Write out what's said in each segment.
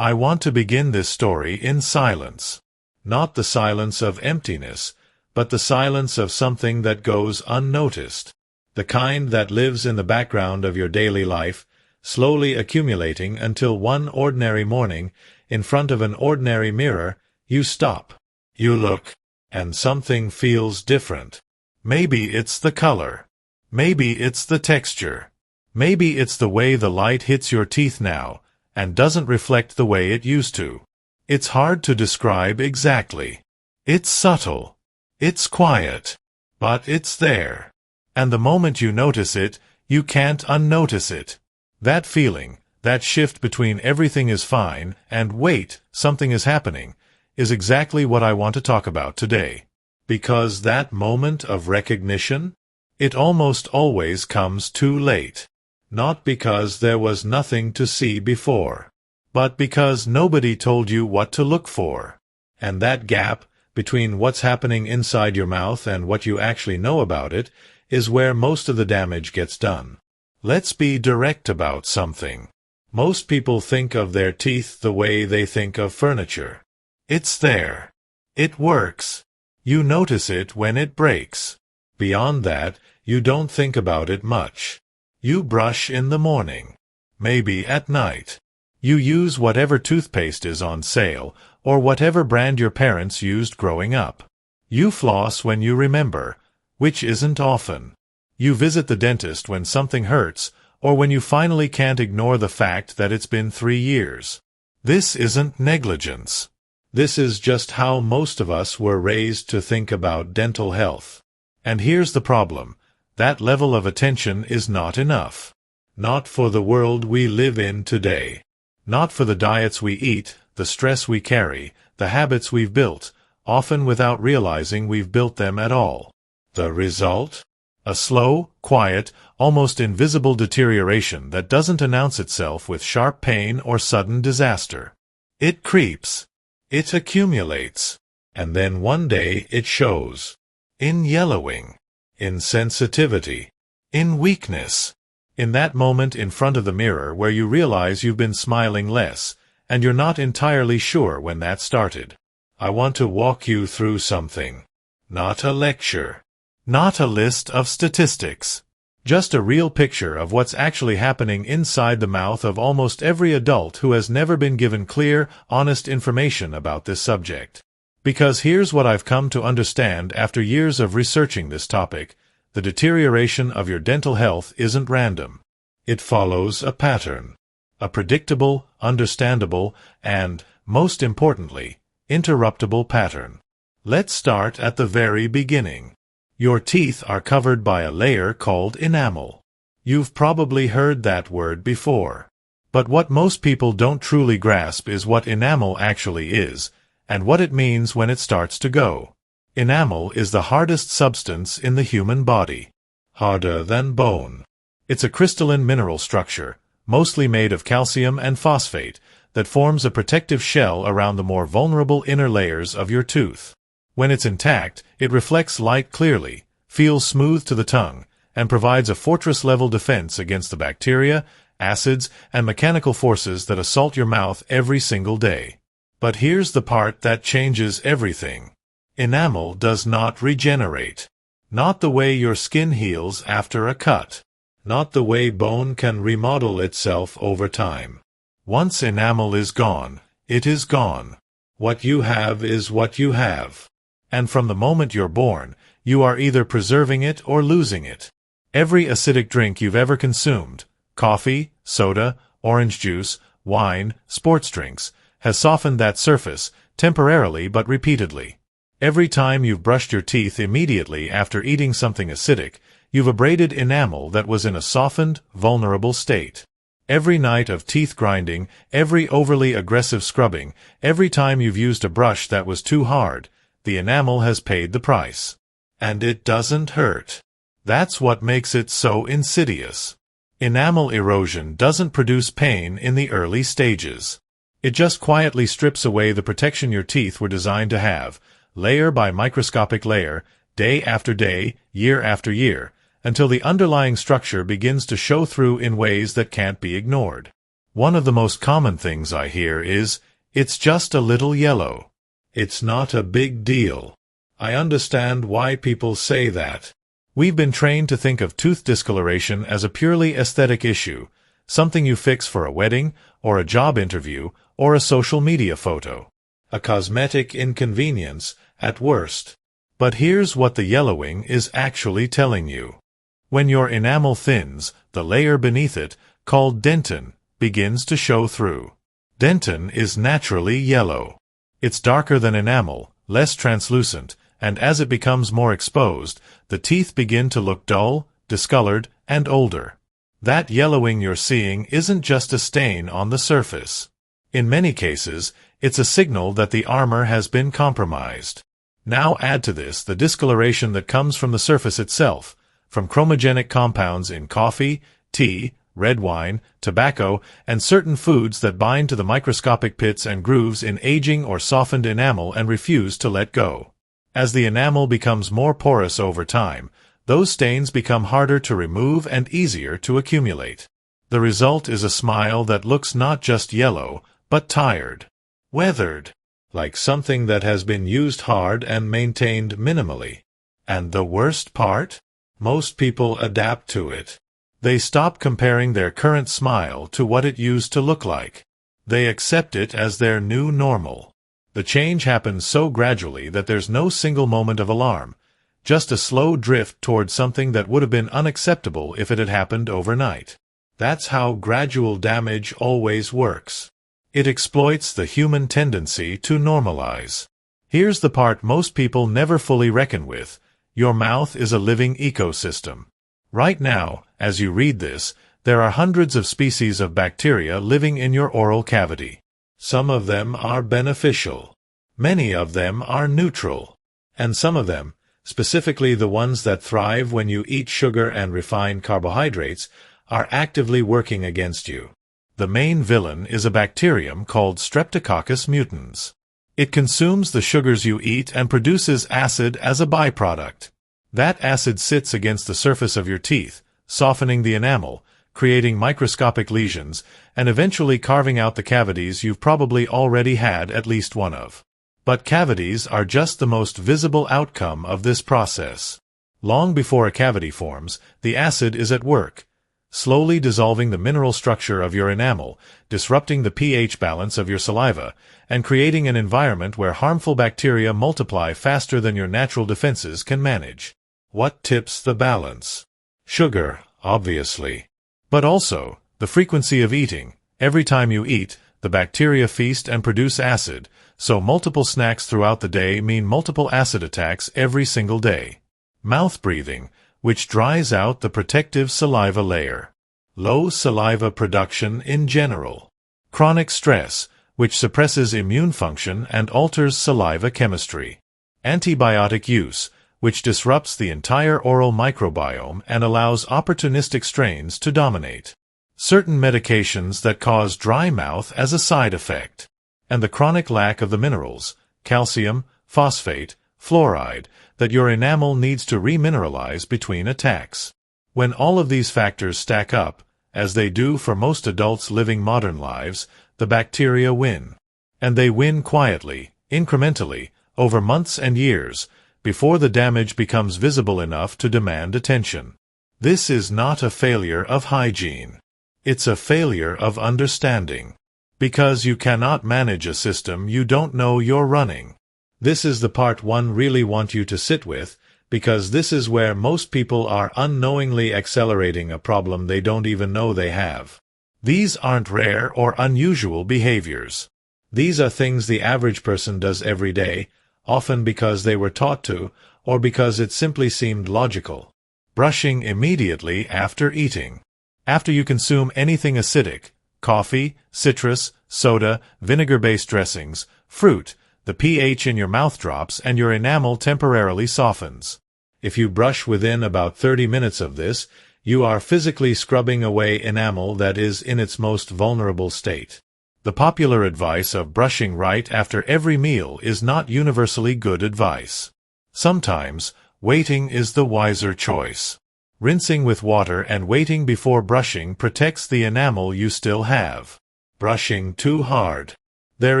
I want to begin this story in silence. Not the silence of emptiness, but the silence of something that goes unnoticed. The kind that lives in the background of your daily life, slowly accumulating until one ordinary morning, in front of an ordinary mirror, you stop. You look, and something feels different. Maybe it's the color. Maybe it's the texture. Maybe it's the way the light hits your teeth now, and doesn't reflect the way it used to. It's hard to describe exactly. It's subtle. It's quiet. But it's there. And the moment you notice it, you can't unnotice it. That feeling, that shift between everything is fine and wait, something is happening, is exactly what I want to talk about today. Because that moment of recognition, it almost always comes too late. Not because there was nothing to see before, but because nobody told you what to look for. And that gap between what's happening inside your mouth and what you actually know about it is where most of the damage gets done. Let's be direct about something. Most people think of their teeth the way they think of furniture. It's there. It works. You notice it when it breaks. Beyond that, you don't think about it much. You brush in the morning. Maybe at night. You use whatever toothpaste is on sale, or whatever brand your parents used growing up. You floss when you remember, which isn't often. You visit the dentist when something hurts, or when you finally can't ignore the fact that it's been 3 years. This isn't negligence. This is just how most of us were raised to think about dental health. And here's the problem. That level of attention is not enough. Not for the world we live in today. Not for the diets we eat, the stress we carry, the habits we've built, often without realizing we've built them at all. The result? A slow, quiet, almost invisible deterioration that doesn't announce itself with sharp pain or sudden disaster. It creeps. It accumulates. And then one day it shows. In yellowing. In sensitivity. In weakness. In that moment in front of the mirror where you realize you've been smiling less, and you're not entirely sure when that started. I want to walk you through something. Not a lecture. Not a list of statistics. Just a real picture of what's actually happening inside the mouth of almost every adult who has never been given clear, honest information about this subject. Because here's what I've come to understand after years of researching this topic. The deterioration of your dental health isn't random. It follows a pattern. A predictable, understandable, and, most importantly, interruptible pattern. Let's start at the very beginning. Your teeth are covered by a layer called enamel. You've probably heard that word before. But what most people don't truly grasp is what enamel actually is, and what it means when it starts to go. Enamel is the hardest substance in the human body. Harder than bone. It's a crystalline mineral structure, mostly made of calcium and phosphate, that forms a protective shell around the more vulnerable inner layers of your tooth. When it's intact, it reflects light clearly, feels smooth to the tongue, and provides a fortress-level defense against the bacteria, acids, and mechanical forces that assault your mouth every single day. But here's the part that changes everything. Enamel does not regenerate. Not the way your skin heals after a cut. Not the way bone can remodel itself over time. Once enamel is gone, it is gone. What you have is what you have. And from the moment you're born, you are either preserving it or losing it. Every acidic drink you've ever consumed, coffee, soda, orange juice, wine, sports drinks, has softened that surface, temporarily but repeatedly. Every time you've brushed your teeth immediately after eating something acidic, you've abraded enamel that was in a softened, vulnerable state. Every night of teeth grinding, every overly aggressive scrubbing, every time you've used a brush that was too hard, the enamel has paid the price. And it doesn't hurt. That's what makes it so insidious. Enamel erosion doesn't produce pain in the early stages. It just quietly strips away the protection your teeth were designed to have, layer by microscopic layer, day after day, year after year, until the underlying structure begins to show through in ways that can't be ignored. One of the most common things I hear is, "It's just a little yellow. It's not a big deal." I understand why people say that. We've been trained to think of tooth discoloration as a purely aesthetic issue, something you fix for a wedding, or a job interview, or a social media photo. A cosmetic inconvenience, at worst. But here's what the yellowing is actually telling you. When your enamel thins, the layer beneath it, called dentin, begins to show through. Dentin is naturally yellow. It's darker than enamel, less translucent, and as it becomes more exposed, the teeth begin to look dull, discolored, and older. That yellowing you're seeing isn't just a stain on the surface. In many cases, it's a signal that the armor has been compromised. Now add to this the discoloration that comes from the surface itself, from chromogenic compounds in coffee, tea, red wine, tobacco, and certain foods that bind to the microscopic pits and grooves in aging or softened enamel and refuse to let go. As the enamel becomes more porous over time, those stains become harder to remove and easier to accumulate. The result is a smile that looks not just yellow, but tired, weathered, like something that has been used hard and maintained minimally. And the worst part? Most people adapt to it. They stop comparing their current smile to what it used to look like. They accept it as their new normal. The change happens so gradually that there's no single moment of alarm, just a slow drift toward something that would have been unacceptable if it had happened overnight. That's how gradual damage always works. It exploits the human tendency to normalize. Here's the part most people never fully reckon with. Your mouth is a living ecosystem. Right now, as you read this, there are hundreds of species of bacteria living in your oral cavity. Some of them are beneficial. Many of them are neutral. And some of them, specifically the ones that thrive when you eat sugar and refined carbohydrates, are actively working against you. The main villain is a bacterium called Streptococcus mutans. It consumes the sugars you eat and produces acid as a byproduct. That acid sits against the surface of your teeth, softening the enamel, creating microscopic lesions, and eventually carving out the cavities you've probably already had at least one of. But cavities are just the most visible outcome of this process. Long before a cavity forms, the acid is at work, slowly dissolving the mineral structure of your enamel, disrupting the pH balance of your saliva, and creating an environment where harmful bacteria multiply faster than your natural defenses can manage. What tips the balance? Sugar, obviously. But also, the frequency of eating. Every time you eat, the bacteria feast and produce acid, so multiple snacks throughout the day mean multiple acid attacks every single day. Mouth breathing, which dries out the protective saliva layer. Low saliva production in general. Chronic stress, which suppresses immune function and alters saliva chemistry. Antibiotic use, which disrupts the entire oral microbiome and allows opportunistic strains to dominate. Certain medications that cause dry mouth as a side effect. And the chronic lack of the minerals, calcium, phosphate, fluoride, that your enamel needs to remineralize between attacks. When all of these factors stack up, as they do for most adults living modern lives, the bacteria win. And they win quietly, incrementally, over months and years, before the damage becomes visible enough to demand attention. This is not a failure of hygiene. It's a failure of understanding. Because you cannot manage a system you don't know you're running. This is the part one really want you to sit with, because this is where most people are unknowingly accelerating a problem they don't even know they have. These aren't rare or unusual behaviors. These are things the average person does every day, often because they were taught to, or because it simply seemed logical. Brushing immediately after eating. After you consume anything acidic, coffee, citrus, soda, vinegar-based dressings, fruit, the pH in your mouth drops and your enamel temporarily softens. If you brush within about 30 minutes of this, you are physically scrubbing away enamel that is in its most vulnerable state. The popular advice of brushing right after every meal is not universally good advice. Sometimes, waiting is the wiser choice. Rinsing with water and waiting before brushing protects the enamel you still have. Brushing too hard. There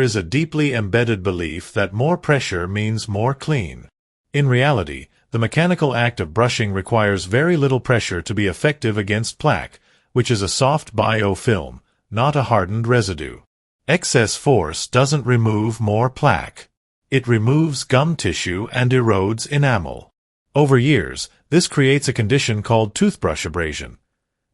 is a deeply embedded belief that more pressure means more clean. In reality, the mechanical act of brushing requires very little pressure to be effective against plaque, which is a soft biofilm, not a hardened residue. Excess force doesn't remove more plaque. It removes gum tissue and erodes enamel. Over years, this creates a condition called toothbrush abrasion.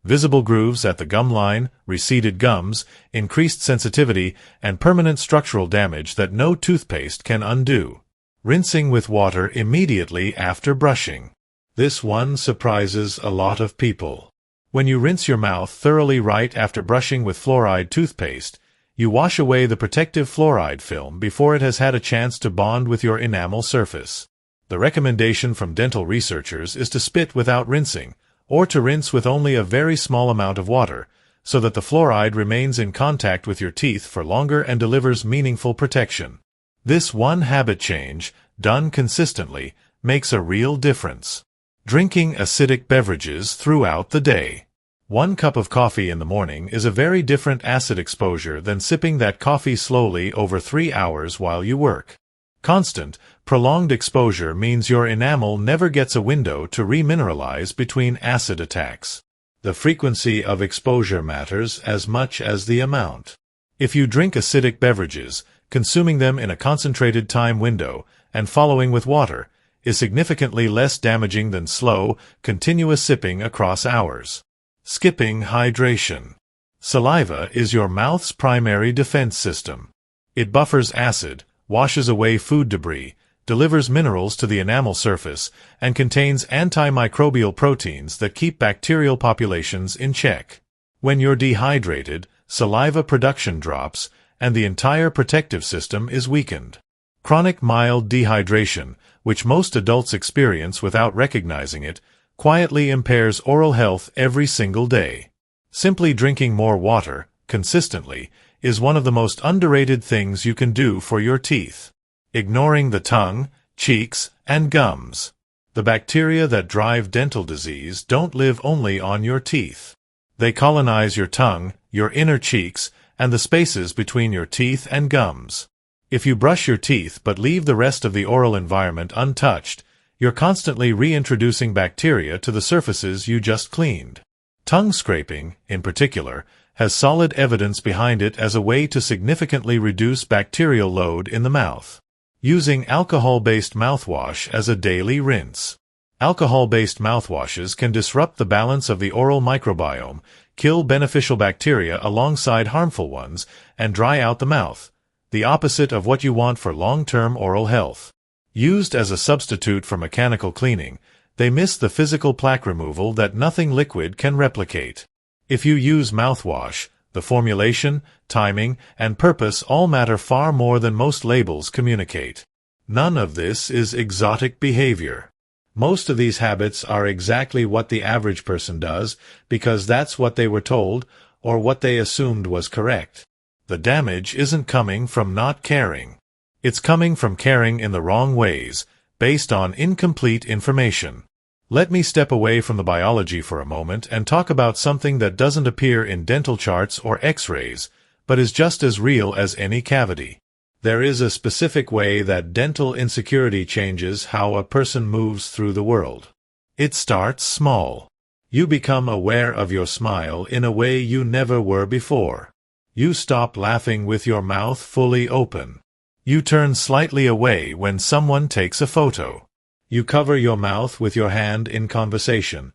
Visible grooves at the gum line, receded gums, increased sensitivity, and permanent structural damage that no toothpaste can undo. Rinsing with water immediately after brushing. This one surprises a lot of people. When you rinse your mouth thoroughly right after brushing with fluoride toothpaste, you wash away the protective fluoride film before it has had a chance to bond with your enamel surface. The recommendation from dental researchers is to spit without rinsing, or to rinse with only a very small amount of water, so that the fluoride remains in contact with your teeth for longer and delivers meaningful protection. This one habit change, done consistently, makes a real difference. Drinking acidic beverages throughout the day. 1 cup of coffee in the morning is a very different acid exposure than sipping that coffee slowly over 3 hours while you work. Constant, prolonged exposure means your enamel never gets a window to remineralize between acid attacks. The frequency of exposure matters as much as the amount. If you drink acidic beverages, consuming them in a concentrated time window and following with water is significantly less damaging than slow, continuous sipping across hours. Skipping hydration. Saliva is your mouth's primary defense system. It buffers acid, washes away food debris, delivers minerals to the enamel surface, and contains antimicrobial proteins that keep bacterial populations in check. When you're dehydrated, saliva production drops, and the entire protective system is weakened. Chronic mild dehydration, which most adults experience without recognizing it, quietly impairs oral health every single day. Simply drinking more water, consistently, is one of the most underrated things you can do for your teeth. Ignoring the tongue, cheeks, and gums. The bacteria that drive dental disease don't live only on your teeth. They colonize your tongue, your inner cheeks, and the spaces between your teeth and gums. If you brush your teeth but leave the rest of the oral environment untouched, you're constantly reintroducing bacteria to the surfaces you just cleaned. Tongue scraping, in particular, has solid evidence behind it as a way to significantly reduce bacterial load in the mouth. Using alcohol-based mouthwash as a daily rinse. Alcohol-based mouthwashes can disrupt the balance of the oral microbiome, kill beneficial bacteria alongside harmful ones, and dry out the mouth, the opposite of what you want for long-term oral health. Used as a substitute for mechanical cleaning, they miss the physical plaque removal that nothing liquid can replicate. If you use mouthwash, the formulation, timing, and purpose all matter far more than most labels communicate. None of this is exotic behavior. Most of these habits are exactly what the average person does because that's what they were told or what they assumed was correct. The damage isn't coming from not caring. It's coming from caring in the wrong ways, based on incomplete information. Let me step away from the biology for a moment and talk about something that doesn't appear in dental charts or x-rays, but is just as real as any cavity. There is a specific way that dental insecurity changes how a person moves through the world. It starts small. You become aware of your smile in a way you never were before. You stop laughing with your mouth fully open. You turn slightly away when someone takes a photo. You cover your mouth with your hand in conversation,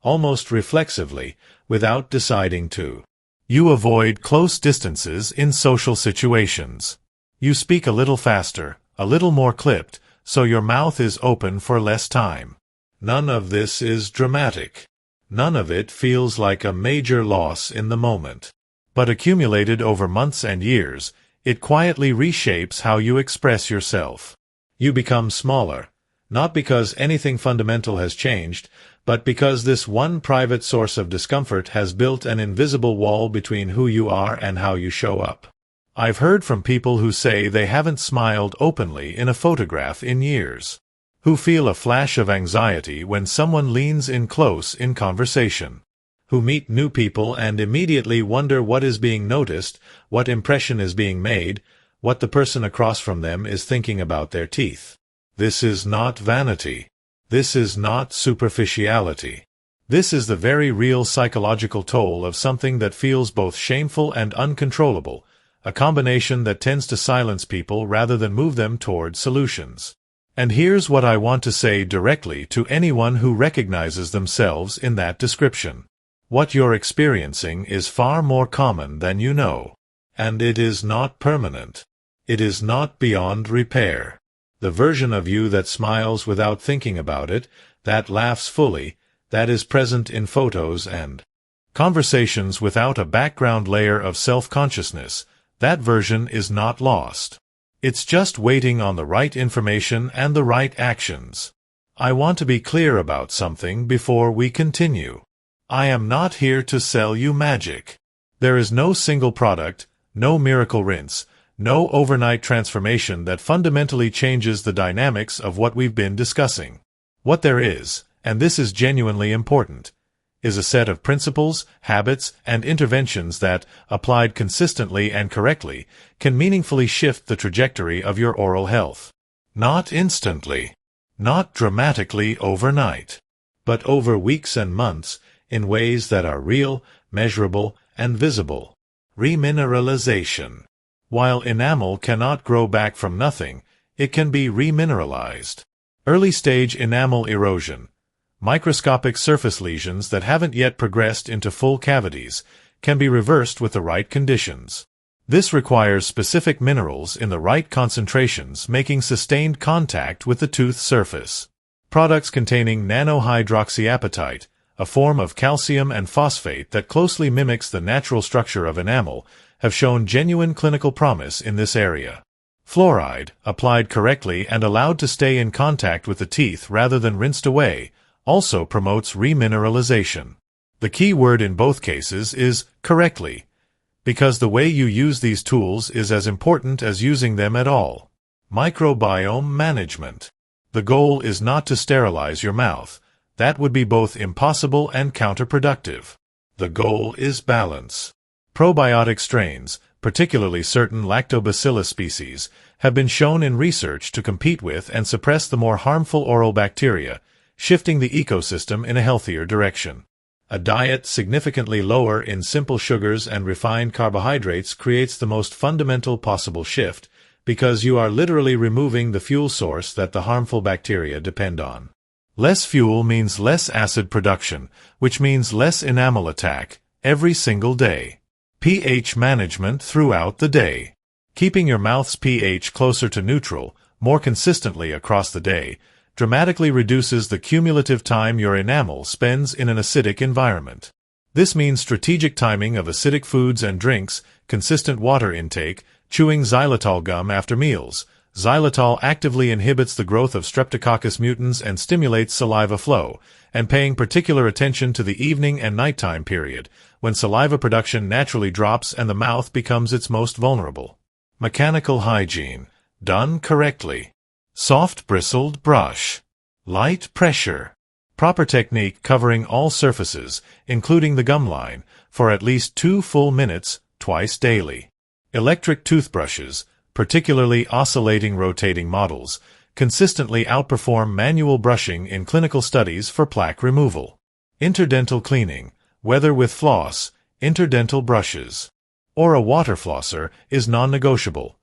almost reflexively, without deciding to. You avoid close distances in social situations. You speak a little faster, a little more clipped, so your mouth is open for less time. None of this is dramatic. None of it feels like a major loss in the moment. But accumulated over months and years, it quietly reshapes how you express yourself. You become smaller. Not because anything fundamental has changed, but because this one private source of discomfort has built an invisible wall between who you are and how you show up. I've heard from people who say they haven't smiled openly in a photograph in years, who feel a flash of anxiety when someone leans in close in conversation, who meet new people and immediately wonder what is being noticed, what impression is being made, what the person across from them is thinking about their teeth. This is not vanity. This is not superficiality. This is the very real psychological toll of something that feels both shameful and uncontrollable, a combination that tends to silence people rather than move them toward solutions. And here's what I want to say directly to anyone who recognizes themselves in that description. What you're experiencing is far more common than you know. And it is not permanent. It is not beyond repair. The version of you that smiles without thinking about it, that laughs fully, that is present in photos and conversations without a background layer of self-consciousness, that version is not lost. It's just waiting on the right information and the right actions. I want to be clear about something before we continue. I am not here to sell you magic. There is no single product, no miracle rinse, no overnight transformation that fundamentally changes the dynamics of what we've been discussing. What there is, and this is genuinely important, is a set of principles, habits, and interventions that, applied consistently and correctly, can meaningfully shift the trajectory of your oral health. Not instantly, not dramatically overnight, but over weeks and months, in ways that are real, measurable, and visible. Remineralization. While enamel cannot grow back from nothing, it can be remineralized. Early-stage enamel erosion, microscopic surface lesions that haven't yet progressed into full cavities, can be reversed with the right conditions. This requires specific minerals in the right concentrations making sustained contact with the tooth surface. Products containing nanohydroxyapatite, a form of calcium and phosphate that closely mimics the natural structure of enamel, have shown genuine clinical promise in this area. Fluoride, applied correctly and allowed to stay in contact with the teeth rather than rinsed away, also promotes remineralization. The key word in both cases is correctly, because the way you use these tools is as important as using them at all. Microbiome management. The goal is not to sterilize your mouth. That would be both impossible and counterproductive. The goal is balance. Probiotic strains, particularly certain lactobacillus species, have been shown in research to compete with and suppress the more harmful oral bacteria, shifting the ecosystem in a healthier direction. A diet significantly lower in simple sugars and refined carbohydrates creates the most fundamental possible shift, because you are literally removing the fuel source that the harmful bacteria depend on. Less fuel means less acid production, which means less enamel attack, every single day. pH management throughout the day. Keeping your mouth's pH closer to neutral, more consistently across the day, dramatically reduces the cumulative time your enamel spends in an acidic environment. This means strategic timing of acidic foods and drinks, consistent water intake, chewing xylitol gum after meals. Xylitol actively inhibits the growth of Streptococcus mutans and stimulates saliva flow, and paying particular attention to the evening and nighttime period, when saliva production naturally drops and the mouth becomes its most vulnerable. Mechanical hygiene. Done correctly. Soft bristled brush. Light pressure. Proper technique covering all surfaces, including the gum line, for at least 2 full minutes, twice daily. Electric toothbrushes, particularly oscillating rotating models, consistently outperform manual brushing in clinical studies for plaque removal. Interdental cleaning, whether with floss, interdental brushes, or a water flosser, is non-negotiable.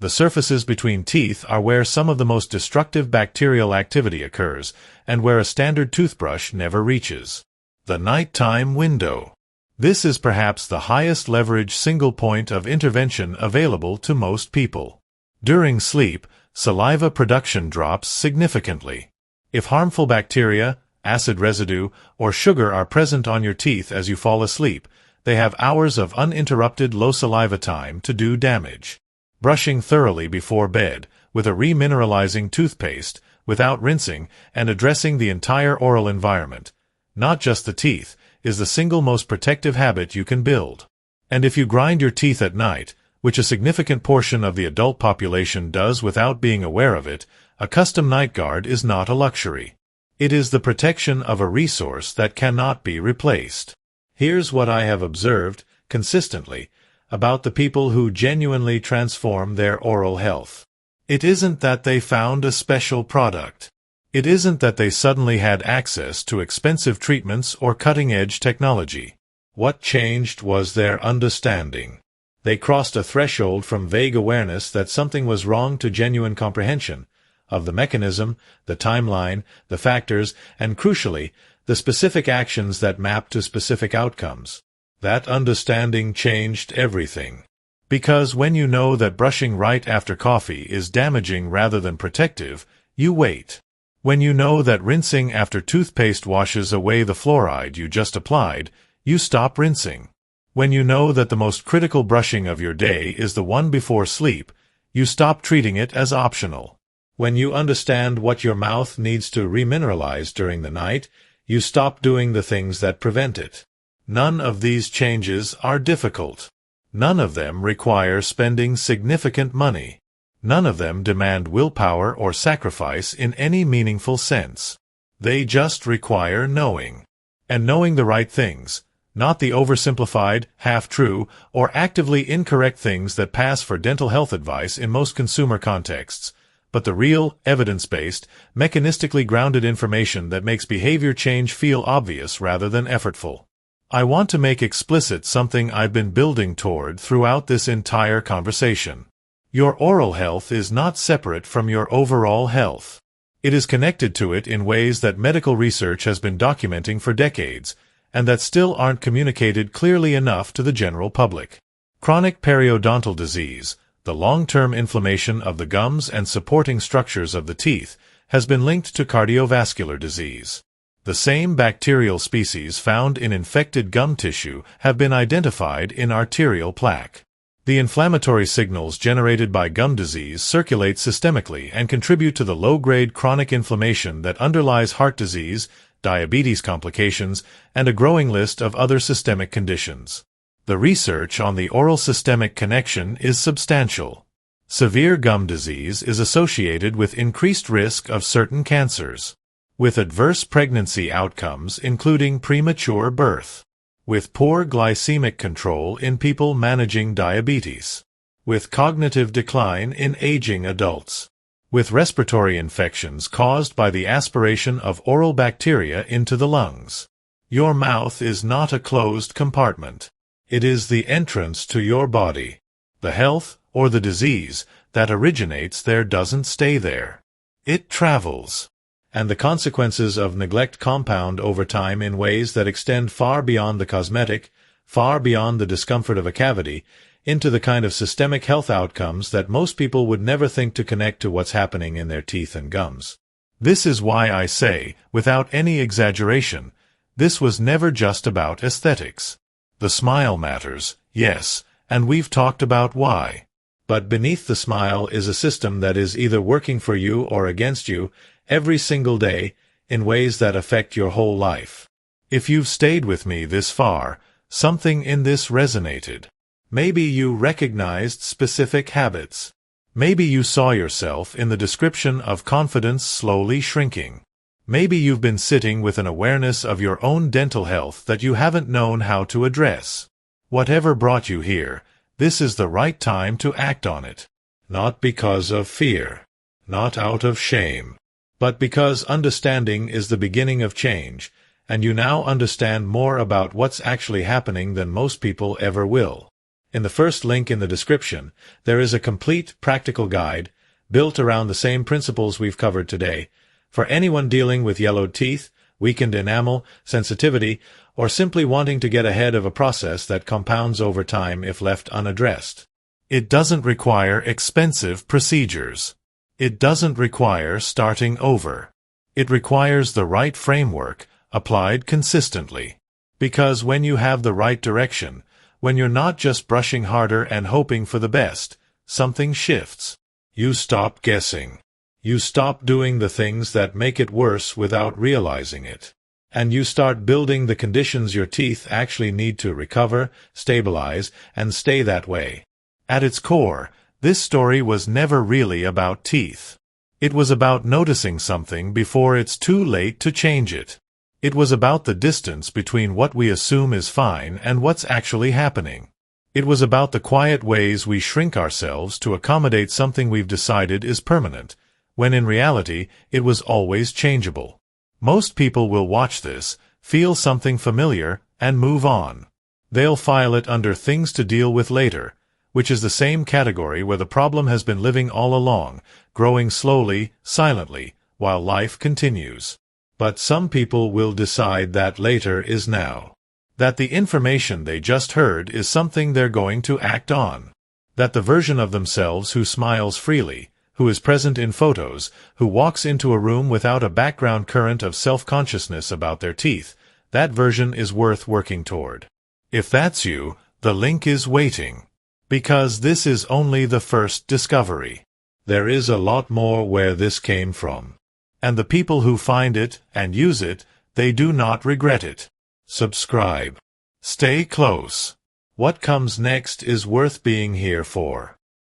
The surfaces between teeth are where some of the most destructive bacterial activity occurs, and where a standard toothbrush never reaches. The nighttime window. This is perhaps the highest leverage single point of intervention available to most people. During sleep, saliva production drops significantly. If harmful bacteria, acid residue, or sugar are present on your teeth as you fall asleep, they have hours of uninterrupted low saliva time to do damage. Brushing thoroughly before bed, with a remineralizing toothpaste, without rinsing, and addressing the entire oral environment, not just the teeth, is the single most protective habit you can build. And if you grind your teeth at night, which a significant portion of the adult population does without being aware of it, a custom night guard is not a luxury. It is the protection of a resource that cannot be replaced. Here's what I have observed, consistently, about the people who genuinely transform their oral health. It isn't that they found a special product. It isn't that they suddenly had access to expensive treatments or cutting-edge technology. What changed was their understanding. They crossed a threshold from vague awareness that something was wrong to genuine comprehension of the mechanism, the timeline, the factors, and crucially, the specific actions that map to specific outcomes. That understanding changed everything. Because when you know that brushing right after coffee is damaging rather than protective, you wait. When you know that rinsing after toothpaste washes away the fluoride you just applied, you stop rinsing. When you know that the most critical brushing of your day is the one before sleep, you stop treating it as optional. When you understand what your mouth needs to remineralize during the night, you stop doing the things that prevent it. None of these changes are difficult. None of them require spending significant money. None of them demand willpower or sacrifice in any meaningful sense. They just require knowing. And knowing the right things, not the oversimplified, half-true, or actively incorrect things that pass for dental health advice in most consumer contexts, but the real, evidence-based, mechanistically grounded information that makes behavior change feel obvious rather than effortful. I want to make explicit something I've been building toward throughout this entire conversation. Your oral health is not separate from your overall health. It is connected to it in ways that medical research has been documenting for decades, and that still aren't communicated clearly enough to the general public. Chronic periodontal disease, the long-term inflammation of the gums and supporting structures of the teeth, has been linked to cardiovascular disease. The same bacterial species found in infected gum tissue have been identified in arterial plaque. The inflammatory signals generated by gum disease circulate systemically and contribute to the low-grade chronic inflammation that underlies heart disease, diabetes complications, and a growing list of other systemic conditions. The research on the oral systemic connection is substantial. Severe gum disease is associated with increased risk of certain cancers, with adverse pregnancy outcomes including premature birth, with poor glycemic control in people managing diabetes, with cognitive decline in aging adults, with respiratory infections caused by the aspiration of oral bacteria into the lungs. Your mouth is not a closed compartment. It is the entrance to your body. The health, or the disease, that originates there doesn't stay there. It travels. And the consequences of neglect compound over time in ways that extend far beyond the cosmetic, far beyond the discomfort of a cavity, into the kind of systemic health outcomes that most people would never think to connect to what's happening in their teeth and gums. This is why I say, without any exaggeration, this was never just about aesthetics. The smile matters, yes, and we've talked about why. But beneath the smile is a system that is either working for you or against you, every single day, in ways that affect your whole life. If you've stayed with me this far, something in this resonated. Maybe you recognized specific habits. Maybe you saw yourself in the description of confidence slowly shrinking. Maybe you've been sitting with an awareness of your own dental health that you haven't known how to address. Whatever brought you here, this is the right time to act on it. Not because of fear. Not out of shame. But because understanding is the beginning of change, and you now understand more about what's actually happening than most people ever will. In the first link in the description, there is a complete practical guide, built around the same principles we've covered today, for anyone dealing with yellowed teeth, weakened enamel, sensitivity, or simply wanting to get ahead of a process that compounds over time if left unaddressed. It doesn't require expensive procedures. It doesn't require starting over. It requires the right framework, applied consistently. Because when you have the right direction, when you're not just brushing harder and hoping for the best, something shifts. You stop guessing. You stop doing the things that make it worse without realizing it. And you start building the conditions your teeth actually need to recover, stabilize, and stay that way. At its core, this story was never really about teeth. It was about noticing something before it's too late to change it. It was about the distance between what we assume is fine and what's actually happening. It was about the quiet ways we shrink ourselves to accommodate something we've decided is permanent, when in reality it was always changeable. Most people will watch this, feel something familiar, and move on. They'll file it under things to deal with later, which is the same category where the problem has been living all along, growing slowly, silently, while life continues. But some people will decide that later is now. That the information they just heard is something they're going to act on. That the version of themselves who smiles freely, who is present in photos, who walks into a room without a background current of self-consciousness about their teeth, that version is worth working toward. If that's you, the link is waiting. Because this is only the first discovery. There is a lot more where this came from. And the people who find it and use it, they do not regret it. Subscribe. Stay close. What comes next is worth being here for.